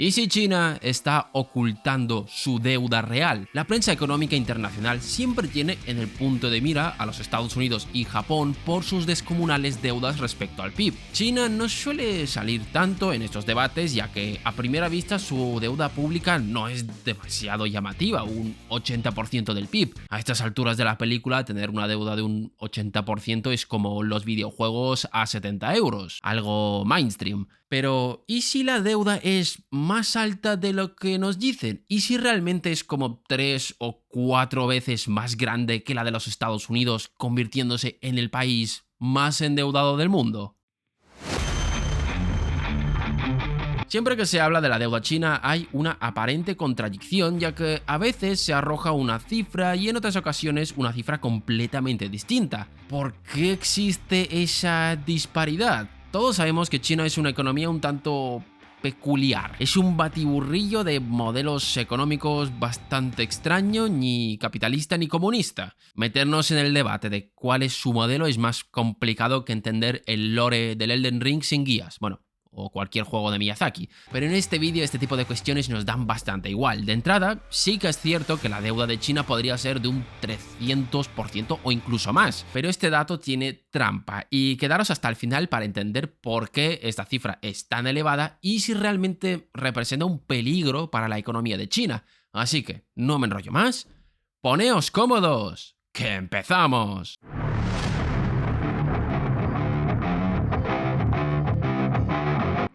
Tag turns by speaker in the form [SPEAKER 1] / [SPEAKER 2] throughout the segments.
[SPEAKER 1] ¿Y si China está ocultando su deuda real? La prensa económica internacional siempre tiene en el punto de mira a los Estados Unidos y Japón por sus descomunales deudas respecto al PIB. China no suele salir tanto en estos debates, ya que a primera vista su deuda pública no es demasiado llamativa, un 80% del PIB. A estas alturas de la película, tener una deuda de un 80% es como los videojuegos a 70 euros, algo mainstream. Pero, ¿y si la deuda es más alta de lo que nos dicen? ¿Y si realmente es como 3 o 4 veces más grande que la de los Estados Unidos, convirtiéndose en el país más endeudado del mundo? Siempre que se habla de la deuda china hay una aparente contradicción, ya que a veces se arroja una cifra y en otras ocasiones una cifra completamente distinta. ¿Por qué existe esa disparidad? Todos sabemos que China es una economía un tanto peculiar. Es un batiburrillo de modelos económicos bastante extraño, ni capitalista ni comunista. Meternos en el debate de cuál es su modelo es más complicado que entender el lore del Elden Ring sin guías. Bueno, o cualquier juego de Miyazaki. Pero en este vídeo este tipo de cuestiones nos dan bastante igual. De entrada, sí que es cierto que la deuda de China podría ser de un 300% o incluso más, pero este dato tiene trampa y quedaros hasta el final para entender por qué esta cifra es tan elevada y si realmente representa un peligro para la economía de China. Así que, no me enrollo más, poneos cómodos, ¡que empezamos!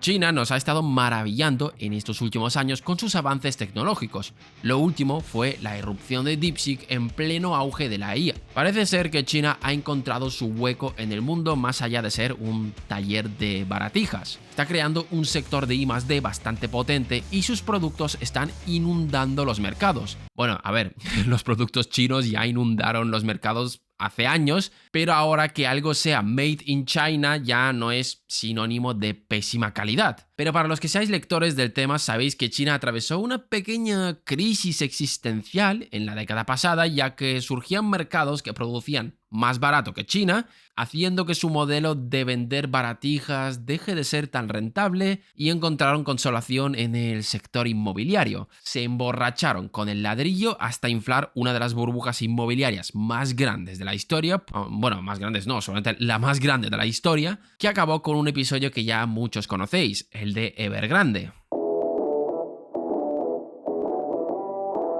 [SPEAKER 1] China nos ha estado maravillando en estos últimos años con sus avances tecnológicos. Lo último fue la irrupción de DeepSeek en pleno auge de la IA. Parece ser que China ha encontrado su hueco en el mundo más allá de ser un taller de baratijas. Está creando un sector de I+D bastante potente y sus productos están inundando los mercados. Bueno, a ver, los productos chinos ya inundaron los mercados hace años, pero ahora que algo sea made in China ya no es sinónimo de pésima calidad. Pero para los que seáis lectores del tema sabéis que China atravesó una pequeña crisis existencial en la década pasada, ya que surgían mercados que producían más barato que China, haciendo que su modelo de vender baratijas deje de ser tan rentable y encontraron consolación en el sector inmobiliario. Se emborracharon con el ladrillo hasta inflar una de las burbujas inmobiliarias más grandes de la historia, bueno, más grandes no, solamente la más grande de la historia, que acabó con un episodio que ya muchos conocéis, el de Evergrande.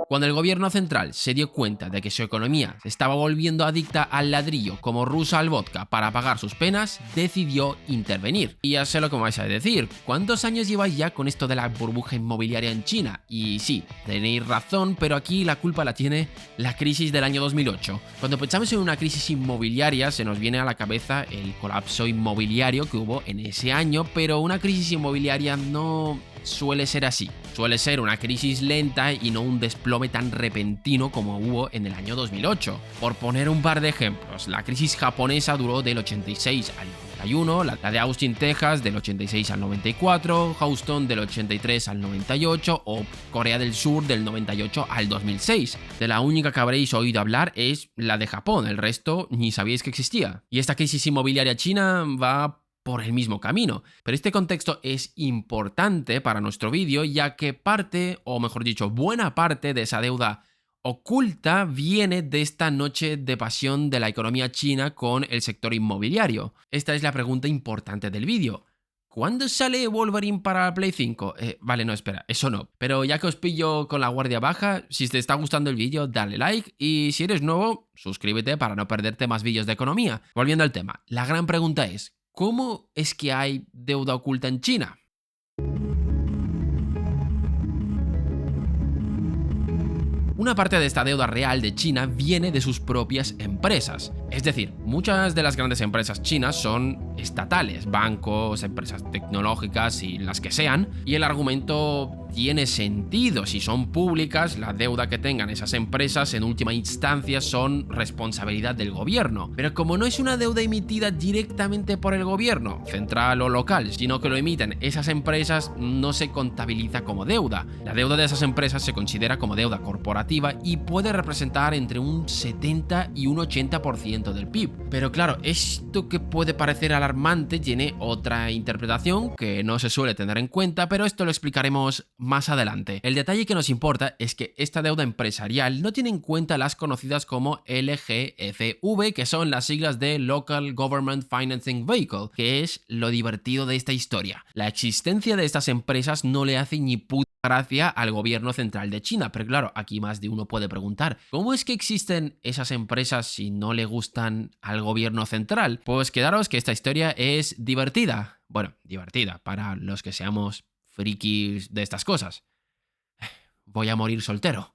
[SPEAKER 1] Cuando el gobierno central se dio cuenta de que su economía se estaba volviendo adicta al ladrillo como rusa al vodka para pagar sus penas, decidió intervenir. Y ya sé lo que me vais a decir, ¿cuántos años lleváis ya con esto de la burbuja inmobiliaria en China? Y sí, tenéis razón, pero aquí la culpa la tiene la crisis del año 2008. Cuando pensamos en una crisis inmobiliaria se nos viene a la cabeza el colapso inmobiliario que hubo en ese año, pero una crisis inmobiliaria no suele ser así. Suele ser una crisis lenta y no un desplome tan repentino como hubo en el año 2008. Por poner un par de ejemplos, la crisis japonesa duró del 86 al 91, la de Austin, Texas del 86 al 94, Houston del 83 al 98 o Corea del Sur del 98 al 2006. De la única que habréis oído hablar es la de Japón, el resto ni sabíais que existía. Y esta crisis inmobiliaria china va por el mismo camino. Pero este contexto es importante para nuestro vídeo, ya que parte, o mejor dicho, buena parte de esa deuda oculta viene de esta noche de pasión de la economía china con el sector inmobiliario. Esta es la pregunta importante del vídeo. ¿Cuándo sale Wolverine para Play 5? Vale, no, espera, eso no. Pero ya que os pillo con la guardia baja, si te está gustando el vídeo, dale like y si eres nuevo, suscríbete para no perderte más vídeos de economía. Volviendo al tema, la gran pregunta es, ¿cómo es que hay deuda oculta en China? Una parte de esta deuda real de China viene de sus propias empresas. Es decir, muchas de las grandes empresas chinas son estatales, bancos, empresas tecnológicas y las que sean, y el argumento tiene sentido. Si son públicas, la deuda que tengan esas empresas en última instancia son responsabilidad del gobierno. Pero como no es una deuda emitida directamente por el gobierno, central o local, sino que lo emiten esas empresas, no se contabiliza como deuda. La deuda de esas empresas se considera como deuda corporativa y puede representar entre un 70 y un 80% crecimiento del PIB. Pero claro, esto que puede parecer alarmante tiene otra interpretación que no se suele tener en cuenta, pero esto lo explicaremos más adelante. El detalle que nos importa es que esta deuda empresarial no tiene en cuenta las conocidas como LGFV, que son las siglas de Local Government Financing Vehicle, que es lo divertido de esta historia. La existencia de estas empresas no le hace ni puta gracia al gobierno central de China, pero claro, aquí más de uno puede preguntar, ¿cómo es que existen esas empresas si no le gustan al gobierno central? Pues quedaros que esta historia es divertida. Bueno, divertida para los que seamos frikis de estas cosas. Voy a morir soltero.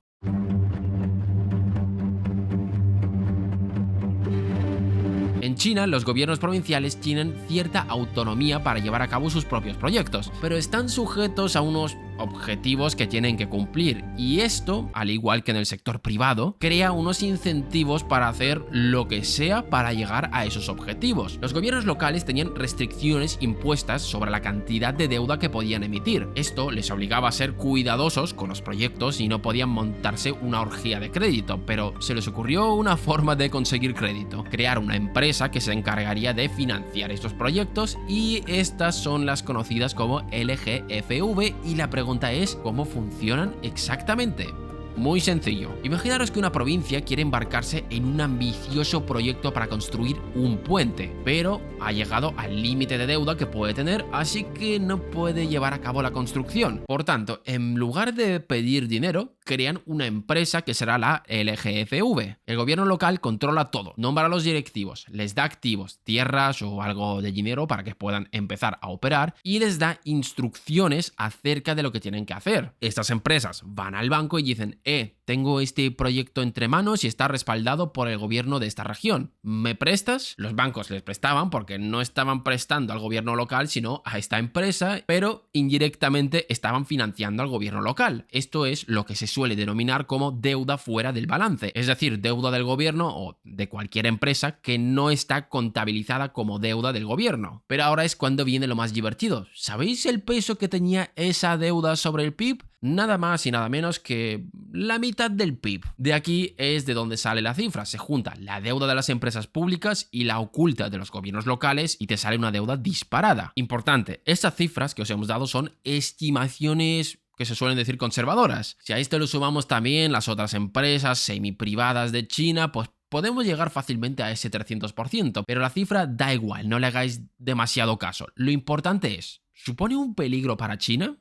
[SPEAKER 1] En China, los gobiernos provinciales tienen cierta autonomía para llevar a cabo sus propios proyectos, pero están sujetos a unos objetivos que tienen que cumplir, y esto, al igual que en el sector privado, crea unos incentivos para hacer lo que sea para llegar a esos objetivos. Los gobiernos locales tenían restricciones impuestas sobre la cantidad de deuda que podían emitir. Esto les obligaba a ser cuidadosos con los proyectos y no podían montarse una orgía de crédito, pero se les ocurrió una forma de conseguir crédito: crear una empresa que se encargaría de financiar estos proyectos, y estas son las conocidas como LGFV, y la pregunta es ¿cómo funcionan exactamente? Muy sencillo. Imaginaros que una provincia quiere embarcarse en un ambicioso proyecto para construir un puente, pero ha llegado al límite de deuda que puede tener, así que no puede llevar a cabo la construcción. Por tanto, en lugar de pedir dinero, crean una empresa que será la LGFV. El gobierno local controla todo, nombra a los directivos, les da activos, tierras o algo de dinero para que puedan empezar a operar, y les da instrucciones acerca de lo que tienen que hacer. Estas empresas van al banco y dicen: tengo este proyecto entre manos y está respaldado por el gobierno de esta región. ¿Me prestas? Los bancos les prestaban porque no estaban prestando al gobierno local, sino a esta empresa, pero indirectamente estaban financiando al gobierno local. Esto es lo que se suele denominar como deuda fuera del balance, es decir, deuda del gobierno o de cualquier empresa que no está contabilizada como deuda del gobierno. Pero ahora es cuando viene lo más divertido. ¿Sabéis el peso que tenía esa deuda sobre el PIB? Nada más y nada menos que la mitad del PIB. De aquí es de donde sale la cifra. Se junta la deuda de las empresas públicas y la oculta de los gobiernos locales y te sale una deuda disparada. Importante, estas cifras que os hemos dado son estimaciones que se suelen decir conservadoras. Si a esto le sumamos también las otras empresas semiprivadas de China, pues podemos llegar fácilmente a ese 300%, pero la cifra da igual, no le hagáis demasiado caso. Lo importante es, ¿supone un peligro para China?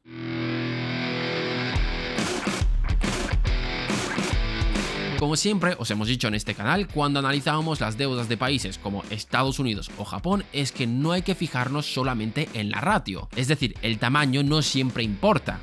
[SPEAKER 1] Como siempre os hemos dicho en este canal, cuando analizábamos las deudas de países como Estados Unidos o Japón, es que no hay que fijarnos solamente en la ratio, es decir, el tamaño no siempre importa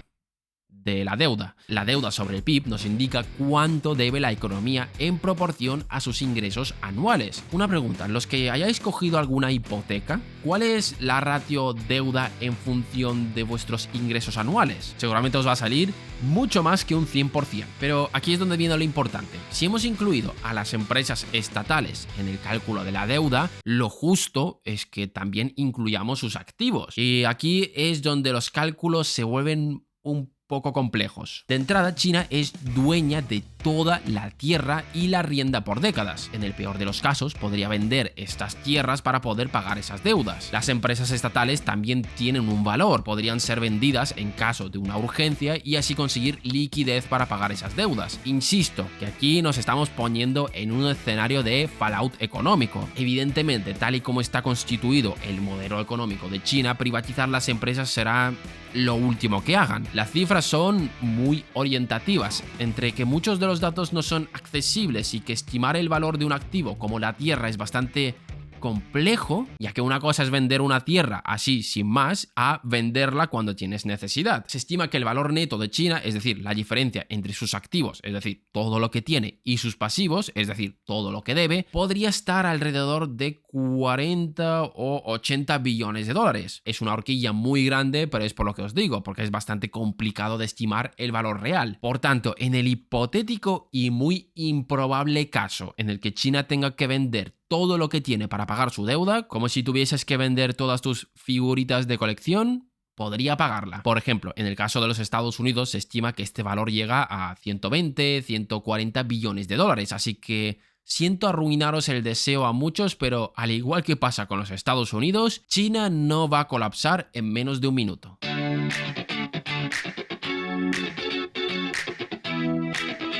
[SPEAKER 1] de la deuda. La deuda sobre el PIB nos indica cuánto debe la economía en proporción a sus ingresos anuales. Una pregunta, los que hayáis cogido alguna hipoteca, ¿cuál es la ratio deuda en función de vuestros ingresos anuales? Seguramente os va a salir mucho más que un 100%, pero aquí es donde viene lo importante. Si hemos incluido a las empresas estatales en el cálculo de la deuda, lo justo es que también incluyamos sus activos. Y aquí es donde los cálculos se vuelven un poco complejos. De entrada, China es dueña de toda la tierra y la arrienda por décadas. En el peor de los casos, podría vender estas tierras para poder pagar esas deudas. Las empresas estatales también tienen un valor, podrían ser vendidas en caso de una urgencia y así conseguir liquidez para pagar esas deudas. Insisto, que aquí nos estamos poniendo en un escenario de fallout económico. Evidentemente, tal y como está constituido el modelo económico de China, privatizar las empresas será lo último que hagan. Las cifras son muy orientativas, entre que muchos de los datos no son accesibles y que estimar el valor de un activo como la tierra es bastante complejo, ya que una cosa es vender una tierra así sin más a venderla cuando tienes necesidad. Se estima que el valor neto de China, es decir, la diferencia entre sus activos, es decir, todo lo que tiene, y sus pasivos, es decir, todo lo que debe, podría estar alrededor de 40 o 80 billones de dólares. Es una horquilla muy grande, pero es por lo que os digo, porque es bastante complicado de estimar el valor real. Por tanto, en el hipotético y muy improbable caso en el que China tenga que vender todo lo que tiene para pagar su deuda, como si tuvieses que vender todas tus figuritas de colección, podría pagarla. Por ejemplo, en el caso de los Estados Unidos se estima que este valor llega a 120, 140 billones de dólares, así que Siento arruinaros el deseo a muchos, pero al igual que pasa con los Estados Unidos, China no va a colapsar en menos de un minuto.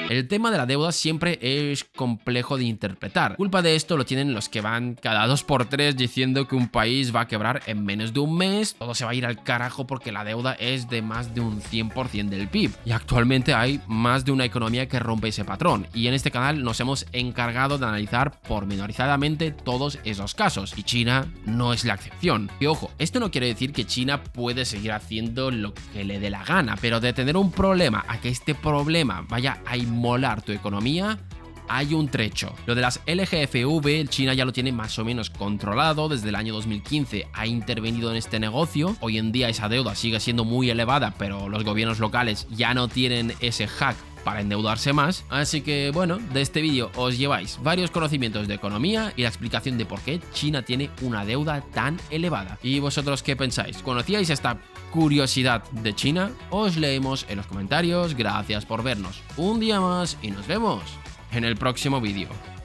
[SPEAKER 1] El tema de la deuda siempre es complejo de interpretar. Culpa de esto lo tienen los que van cada 2x3 diciendo que un país va a quebrar en menos de un mes, todo se va a ir al carajo porque la deuda es de más de un 100% del PIB. Y actualmente hay más de una economía que rompe ese patrón. Y en este canal nos hemos encargado de analizar pormenorizadamente todos esos casos. Y China no es la excepción. Y ojo, esto no quiere decir que China puede seguir haciendo lo que le dé la gana, pero de tener un problema a que este problema vaya a molar tu economía, hay un trecho. Lo de las LGFV, China ya lo tiene más o menos controlado. Desde el año 2015 ha intervenido en este negocio. Hoy en día esa deuda sigue siendo muy elevada, pero los gobiernos locales ya no tienen ese hack para endeudarse más. Así que bueno, de este vídeo os lleváis varios conocimientos de economía y la explicación de por qué China tiene una deuda tan elevada. ¿Y vosotros qué pensáis? ¿Conocíais esta curiosidad de China? Os leemos en los comentarios. Gracias por vernos un día más y nos vemos en el próximo vídeo.